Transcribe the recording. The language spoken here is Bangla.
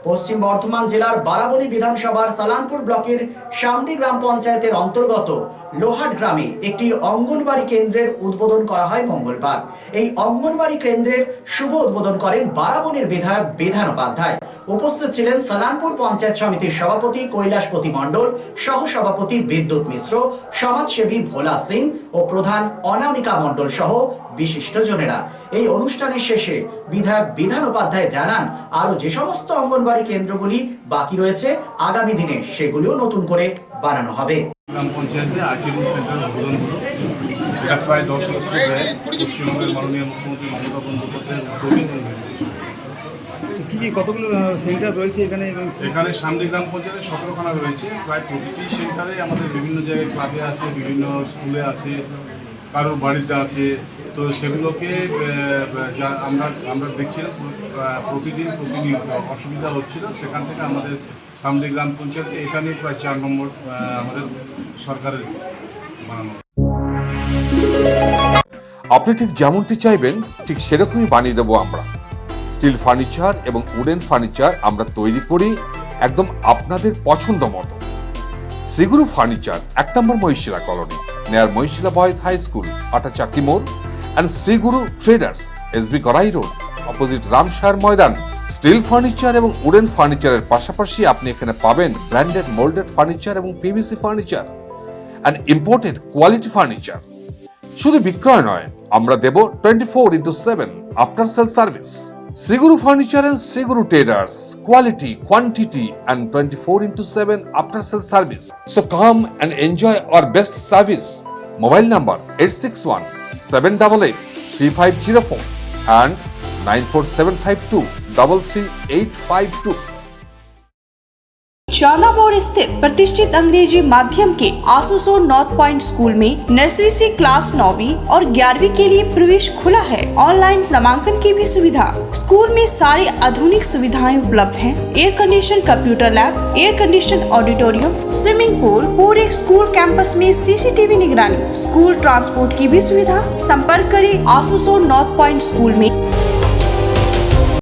পশ্চিম বর্ধমান জেলার বারাবণী বিধানসভার সালানপুর ব্লকের শামডি গ্রাম পঞ্চায়েতের অন্তর্গত লোহাট গ্রামে একটি অঙ্গনবাড়ি কেন্দ্রের উদ্বোধন করা হয় মঙ্গলবার। এই অঙ্গনবাড়ি কেন্দ্রের শুভ উদ্বোধন করেন বারাবণীর বিধায়ক বিধান উপাধ্যায়। উপস্থিত ছিলেন সালানপুর পঞ্চায়েত সমিতির সভাপতি কৈলাসপতি মণ্ডল, সহসভাপতি বিদ্যুৎ মিশ্র, সমাজসেবী ভোলা সিং ও প্রধান অনামিকা মণ্ডল সহ বিশিষ্টজনেরা। এই অনুষ্ঠানের শেষে বিধায়ক বিধান উপাধ্যায় জানান, আরো যে সমস্ত অঙ্গনবাড়ি কেন্দ্রগুলি বাকি রয়েছে আগামী দিনে সেগুলিও নতুন করে বানানো হবে। গ্রাম পঞ্চায়েতে আইসিডি সেন্টার উদ্বোধন হলো, সেটা প্রায় 10 লক্ষ ব্যয় পশ্চিমবঙ্গের মাননীয় মুখ্যমন্ত্রী মমতা বন্দ্যোপাধ্যায়ের উদ্যোগে। কি কতগুলো সেন্টার রয়েছে এখানে? এখানে শামডি গ্রাম পঞ্চায়েতে 17খানা রয়েছে। প্রায় প্রতিটি সেন্টারে আমাদের বিভিন্ন জায়গায় ক্লাবে আছে, বিভিন্ন স্কুলে আছে, কারোর বাড়িতে আছে। তো সেগুলোকে আমরা দেখছিলাম প্রতিদিন প্রতিনিয়ত অসুবিধা হচ্ছিল, সেখান থেকে আমাদের শামডি গ্রাম পঞ্চায়েতে এটা নিয়ে প্রায় 4 নম্বর আমাদের সরকারের বানানো। আপনি ঠিক যেমনটি চাইবেন ঠিক সেরকমই বানিয়ে দেবো আমরা। স্টিল ফার্নিচার এবং উডেন ফার্নিচার আমরা তৈরি করি একদম আপনাদের পছন্দ মতো। Shriguru furniture 1 number Mahishila colony, near Mahishila boys high school, আটা চাকি মোড়, and Shriguru traders, SB Gorai road, opposite Ramshar ময়দান। স্টিল ফার্নিচার এবং উডেন ফার্নিচারের পাশাপাশি আপনি এখানে পাবেন ব্র্যান্ডেড মোল্ডেড ফার্নিচার এবং PVC furniture and imported quality furniture. শুধু বিক্রয় নয়, আমরা দেব 24/7 after sale service. Shriguru furniture and Shriguru traders, quality, quantity and 24/7 after sale service. So come and enjoy our best service. Mobile number 8617883504 and 9475233852. चांदा मोड़ स्थित प्रतिष्ठित अंग्रेजी माध्यम के आसुसो नॉर्थ पॉइंट स्कूल में नर्सरी से क्लास 9वीं और 11वीं के लिए प्रवेश खुला है। ऑनलाइन नामांकन की भी सुविधा। स्कूल में सारी आधुनिक सुविधाएं उपलब्ध हैं। Air condition computer lab, air condition auditorium, swimming pool, पूरे स्कूल कैंपस में सीसीटीवी निगरानी, स्कूल ट्रांसपोर्ट की भी सुविधा। संपर्क करें आसुसो नॉर्थ पॉइंट स्कूल में